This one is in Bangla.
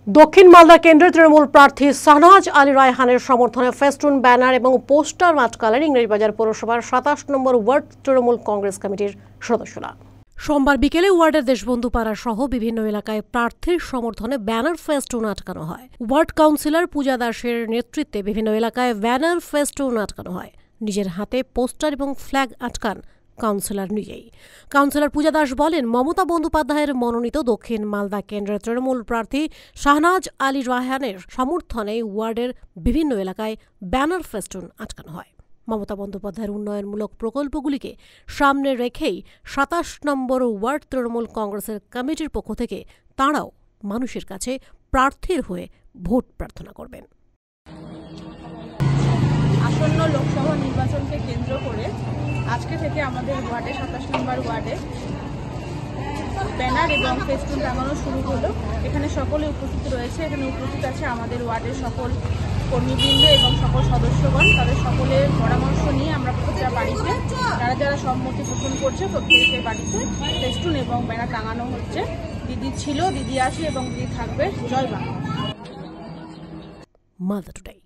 দক্ষিণ মালদা কেন্দ্রের তৃণমূল প্রার্থী শাহনওয়াজ আলী রায়হানের সমর্থনে ফেস্টুন ব্যানার এবং পোস্টার আটকালেন ইংরেজবাজার পৌরসভার ২৭ নম্বর ওয়ার্ড তৃণমূল কংগ্রেস কমিটির সদস্যরা। সোমবার বিকেলে ওয়ার্ডের দেশবন্ধু পাড়া সহ বিভিন্ন এলাকায় প্রার্থীর সমর্থনে ব্যানার ফেস্টুন আটকানো হয়। ওয়ার্ড কাউন্সিলর পূজা দাসের নেতৃত্বে বিভিন্ন এলাকায় ব্যানার ফেস্টুন আটকানো হয়। নিজের হাতে পোস্টার এবং ফ্ল্যাগ আটকান কাউন্সিলর নিজেই। কাউন্সিলর পূজা দাস বলেন, মমতা বন্দ্যোপাধ্যায়ের মনোনীত দক্ষিণ মালদা কেন্দ্রের তৃণমূল প্রার্থী শাহনওয়াজ আলী রায়হানের সমর্থনে ওয়ার্ডের বিভিন্ন এলাকায় ব্যানার ফেস্টুন আটকানো হয়। মমতা বন্দ্যোপাধ্যায়ের উন্নয়নমূলক প্রকল্পগুলিকে সামনে রেখেই ২৭ নম্বর ওয়ার্ড তৃণমূল কংগ্রেসের কমিটির পক্ষ থেকে তাঁরাও মানুষের কাছে প্রার্থীর হয়ে ভোট প্রার্থনা করবেন। আসন্ন লোকসভা নির্বাচনকে কেন্দ্র করে আজকে থেকে আমাদের ওয়ার্ডে ২৭ নম্বর ওয়ার্ডে ব্যানার এবং ফেস্টুন টাঙানো শুরু হলো। এখানে সকলে উপস্থিত রয়েছে। এখানে উপস্থিত আছে আমাদের ওয়ার্ডের সকল কর্মীবৃন্দ এবং সকল সদস্যগণ। তাদের সকলের পরামর্শ নিয়ে আমরা প্রতিটা বাড়িতে যারা সম্মতি পোষণ করছে প্রত্যেকের বাড়িতে ফেস্টুন এবং ব্যানার টাঙানো হচ্ছে। দিদি ছিল, দিদি আছে এবং দিদি থাকবে। জয় বাংলা। মালদা টুডে।